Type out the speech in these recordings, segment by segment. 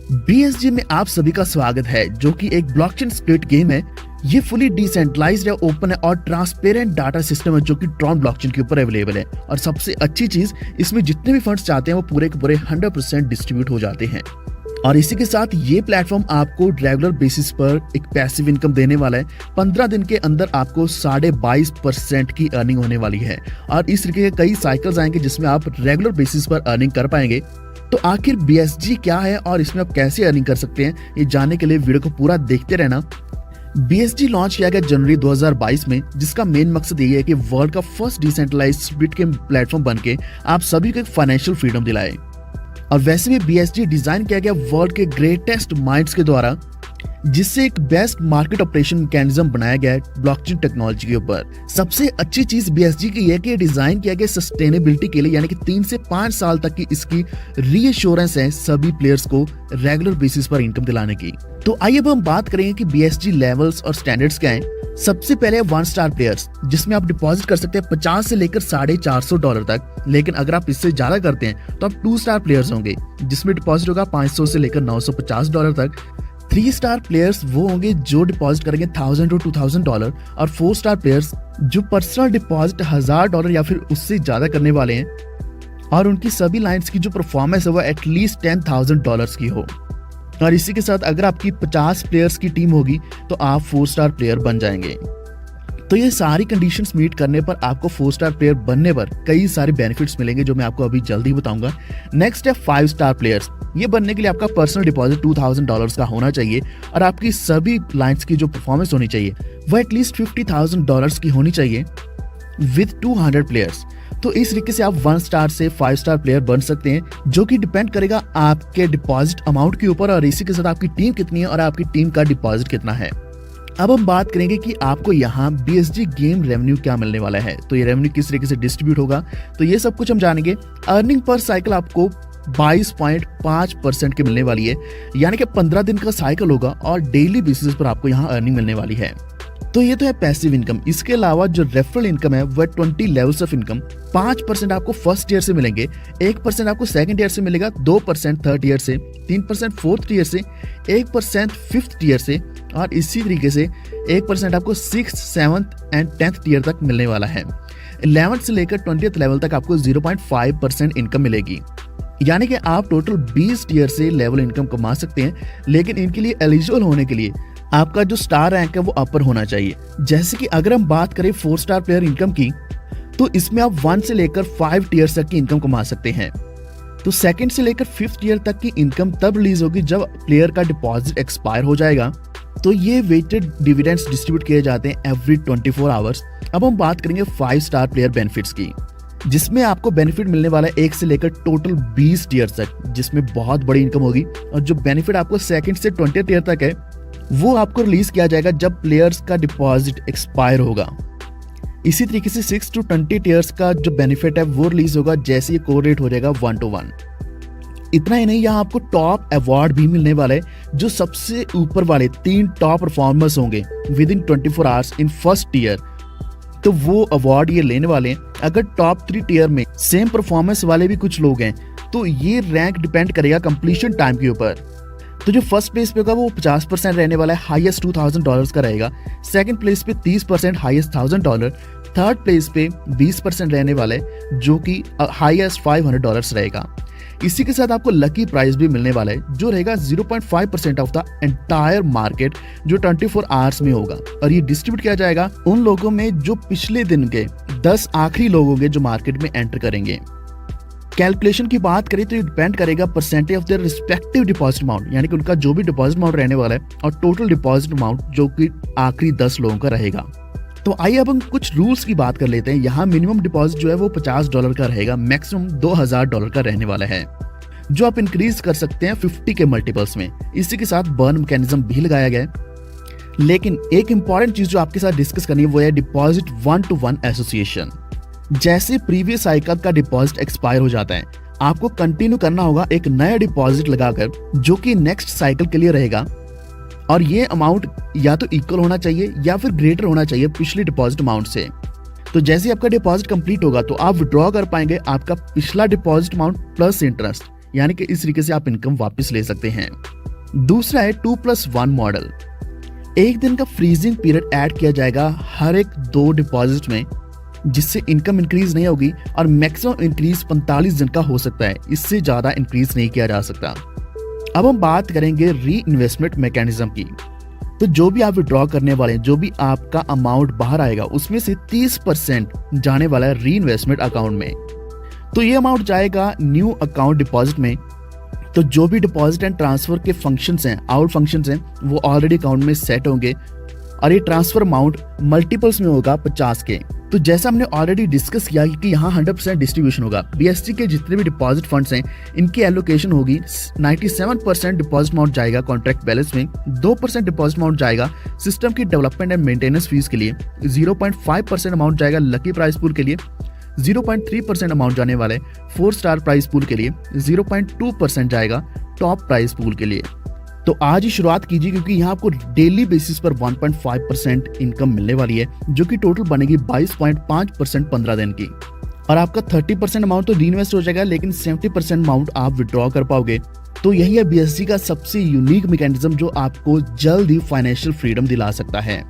BSG में आप सभी का स्वागत है, जो कि एक ब्लॉकचेन स्प्लिट गेम है। ये फुली डिसेंट्रलाइज्ड है, ओपन है और ट्रांसपेरेंट डाटा सिस्टम है, जो कि ट्रॉन ब्लॉकचेन के ऊपर अवेलेबल है। और सबसे अच्छी चीज, इसमें जितने भी फंड्स चाहते हैं वो पूरे के पूरे 100% डिस्ट्रीब्यूट हो जाते हैं। और इसी के साथ ये प्लेटफॉर्म आपको रेगुलर बेसिस पर एक पैसिव इनकम देने वाला है। 15 दिन के अंदर आपको 22.5% की अर्निंग होने वाली है। और इस तरीके के कई साइकिल्स आएंगे जिसमें आप रेगुलर बेसिस पर अर्निंग कर पाएंगे। तो आखिर BSG क्या है और इसमें आप कैसे अर्निंग कर सकते हैं, ये जानने के लिए वीडियो को पूरा देखते रहना। BSG लॉन्च किया गया जनवरी 2022 में, जिसका मेन मकसद ये है कि वर्ल्ड का first decentralised split game platform बनके आप सभी को एक फाइनेंशियल फ्रीडम दिलाए। और वैसे भी BSG डिजाइन किया गया वर्ल्ड के ग्रेटेस्ट माइंड्स के द्वारा, जिससे एक बेस्ट मार्केट ऑपरेशन मैकेनिज्म बनाया गया है ब्लॉकचेन टेक्नोलॉजी के ऊपर। सबसे अच्छी चीज BSG की है कि ये डिजाइन किया गया सस्टेनेबिलिटी के लिए, यानी कि 3 से 5 साल तक की इसकी रीअश्योरेंस है सभी प्लेयर्स को रेगुलर बेसिस पर इनकम दिलाने की। तो आइए अब हम बात करेंगे कि BSG लेवल्स और स्टैंडर्ड्स क्या हैं। सबसे पहले 1 स्टार प्लेयर्स, जिसमें आप डिपॉजिट कर सकते हैं 50 से लेकर $450 तक। लेकिन अगर आप इससे ज्यादा करते हैं तो आप 2 स्टार प्लेयर्स होंगे, जिसमें डिपॉजिट होगा $500 से लेकर $950 तक। 3 स्टार प्लेयर्स वो होंगे जो डिपॉजिट करेंगे $1000 to $2000। और 4 स्टार प्लेयर्स जो पर्सनल डिपॉजिट $1000 या फिर उससे ज्यादा करने वाले हैं, और उनकी सभी लाइन्स की जो परफॉर्मेंस है वो एटलीस्ट $10,000 की हो। और इसी के साथ अगर आपकी 50 प्लेयर्स की टीम होगी तो आप 4 स्टार प्लेयर बन जाएंगे। तो ये सारी कंडीशंस मीट करने पर आपको 4 स्टार प्लेयर बनने पर कई सारे बेनिफिट्स मिलेंगे, जो मैं आपको अभी जल्दी बताऊंगा। नेक्स्ट है 5 स्टार प्लेयर्स। ये बनने के लिए आपका पर्सनल डिपॉजिट $2000 का होना चाहिए, और आपकी सभी लाइन्स की जो परफॉर्मेंस होनी चाहिए वो एटलीस्ट $50,000 की होनी चाहिए विद 200 प्लेयर्स। तो इस तरीके से आप 1 स्टार से 5 स्टार प्लेयर बन सकते हैं, जो कि डिपेंड करेगा आपके डिपॉजिट अमाउंट के ऊपर, और इसी के साथ आपकी टीम कितनी है और आपकी टीम का डिपॉजिट कितना है। अब हम बात करेंगे कि आपको यहाँ BSG गेम रेवेन्यू क्या मिलने वाला है। तो ये रेवेन्यू किस तरीके से डिस्ट्रीब्यूट होगा, तो ये सब कुछ हम जानेंगे। अर्निंग पर साइकिल आपको 22.5% की मिलने वाली है, यानी कि 15 दिन का साइकिल होगा और डेली बेसिस पर आपको यहाँ अर्निंग मिलने वाली है। तो ये तो है पैसिव इनकम। इसके अलावा जो रेफरल इनकम है वह 20 लेवल्स ऑफ इनकम। 5% आपको फर्स्ट ईयर से मिलेंगे, 1% आपको सेकंड ईयर से मिलेगा, 2% थर्ड ईयर से, 3% फोर्थ ईयर से, 1% फिफ्थ ईयर से, और इसी तरीके से 1% आपको 6th, 7th and 10th year तक मिलने वाला है। 11th से लेकर 20th लेवल तक आपको 0.5% इनकम मिलेगी, यानी कि आप टोटल 20 ईयर से लेवल इनकम कमा सकते हैं। लेकिन इनके लिए एलिजिबल होने के लिए आपका जो स्टार रैंक है वो अपर होना चाहिए। जैसे कि अगर हम बात करें 4 स्टार प्लेयर इनकम की, तो इसमें आप 1 से लेकर 5 टीयर तक की इनकम कमा सकते हैं। तो सेकंड से लेकर 5th ईयर तक की इनकम तब रिलीज होगी जब प्लेयर का डिपॉजिट एक्सपायर हो जाएगा। तो ये वेटेड डिविडेंड्स डिस्ट्रीब्यूट किए जाते हैं एवरी 24 आवर्स। अब हम बात करेंगे 5 स्टार प्लेयर बेनिफिट्स की, जिसमें आपको बेनिफिट मिलने वाला है 1 से लेकर टोटल 20 टीयर तक, जिसमें बहुत बड़ी इनकम होगी। और जो बेनिफिट आपको सेकंड से 20th ईयर तक है वो आपको रिलीज किया जाएगा जब प्लेयर्स का डिपॉजिट एक्सपायर होगा। इसी तरीके से 6 to 20 ईयर्स का जो बेनिफिट है वो रिलीज होगा जैसे ये कोरिलेट हो जाएगा 1:1। इतना ही नहीं, यहाँ आपको टॉप अवार्ड भी मिलने वाला है। जो सबसे ऊपर वाले 3 टॉप परफॉर्मर्स होंगे with in 24 hours in first year, तो वो अवार्ड ये लेने वाले हैं। अगर टॉप 3 टीयर में सेम परफॉर्मेंस वाले भी कुछ लोग हैं, तो ये रैंक डिपेंड करेगा कंप्लीशन टाइम के ऊपर। तो जो फर्स्ट प्लेस पे होगा वो 50% रहने वाला है, हाईएस्ट $2000 का रहेगा। सेकंड प्लेस पे 30%, हाईएस्ट $1000। थर्ड प्लेस पे 20% रहने वाला है, जो कि हाईएस्ट $500 रहेगा। इसी के साथ आपको लकी प्राइस भी मिलने वाला है, जो रहेगा 0.5% ऑफ द एंटायर मार्केट, जो 24 आवर्स में होगा। और ये डिस्ट्रीब्यूट किया जाएगा उन लोगों में जो पिछले दिन के 10 आखिरी लोग होंगे जो मार्केट में एंटर करेंगे। कैलकुलेशन की बात करें तो ये डिपेंड करेगा percentage of their respective deposit amount, यानी कि उनका जो भी डिपॉजिट अमाउंट रहने वाला है, और टोटल डिपॉजिट अमाउंट जो कि आखिरी 10 लोगों का रहेगा। तो आइए अब हम कुछ रूल्स की बात कर लेते हैं। यहाँ मिनिमम डिपॉजिट जो है वो $50 का रहेगा, मैक्सिमम $2000 का रहने वाला है, जो आप इंक्रीज कर सकते हैं 50 के मल्टीपल्स में। इसी के साथ बर्न मैकेनिज्म भी लगाया गया है। लेकिन एक इंपॉर्टेंट चीज जो आपके साथ डिस्कस करनी है वो है डिपॉजिट 1-to-1 एसोसिएशन। जैसे प्रीवियस साइकिल का डिपॉजिट एक्सपायर हो जाता है, आपको कंटिन्यू करना होगा एक नया डिपॉजिट लगाकर, जो कि नेक्स्ट साइकिल के लिए रहेगा। और ये अमाउंट या तो इक्वल होना चाहिए या फिर ग्रेटर होना चाहिए पिछले डिपॉजिट अमाउंट से। तो जैसे आपका डिपॉजिट कंप्लीट होगा तो आप विड्रॉ कर पाएंगे आपका पिछला डिपॉजिट अमाउंट प्लस इंटरेस्ट, यानी कि इस तरीके से आप इनकम वापस ले सकते हैं। दूसरा है 2+1 मॉडल। एक दिन का फ्रीजिंग पीरियड ऐड किया जाएगा हर एक 2 डिपॉजिट में, जिससे इनकम इंक्रीज नहीं होगी और मैक्सिमम इंक्रीज 45 दिन का हो सकता है, इससे ज्यादा इंक्रीज नहीं किया जा सकता। अब हम बात करेंगे री इन्वेस्टमेंट मैकेनिज्म की। तो जो भी आप विड्रॉ करने वाले हैं, जो भी आपका अमाउंट बाहर आएगा, उसमें से 30% जाने वाला है री इन्वेस्टमेंट अकाउंट में। तो ये अमाउंट जाएगा न्यू अकाउंट डिपॉजिट में। तो जो भी डिपॉजिट एंड ट्रांसफर के फंक्शंस हैं, आउट फंक्शंस हैं, वो ऑलरेडी अकाउंट में सेट होंगे और ये ट्रांसफर अमाउंट मल्टीपल्स में होगा 50 के। तो जैसा हमने ऑलरेडी डिस्कस किया कि यहाँ 100% डिस्ट्रीब्यूशन होगा। BST के जितने भी डिपॉजिट फंड्स हैं, इनकी एलोकेशन होगी। 97% डिपॉजिट अमाउंट जाएगा कॉन्ट्रैक्ट बैलेंस में, 2% डिपॉजिट अमाउंट जाएगा सिस्टम की डेवलपमेंट एंड मेंटेनेंस फीस के लिए, 0.5% अमाउंट जाएगा लकी प्राइस पूल के लिए, 0.3% अमाउंट जाने वाले 4 स्टार प्राइस पूल के लिए, 0.2% जाएगा टॉप प्राइस पूल के लिए। तो आज ही शुरुआत कीजिए, क्योंकि यहाँ आपको डेली बेसिस पर 1.5% इनकम मिलने वाली है, जो कि टोटल बनेगी 22.5% 15 दिन की। और आपका 30% अमाउंट तो रीइन्वेस्ट हो जाएगा, लेकिन 70% अमाउंट आप विड्रॉ कर पाओगे। तो यही है BST का सबसे यूनिक मैकेनिज्म, जो आपको जल्द ही फाइनेंशियल फ्रीडम दिला सकता है।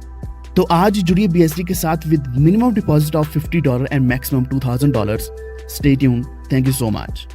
तो आज जुड़िए BST के साथ with minimum deposit of $50 and maximum $2000। Stay tuned. Thank you so much.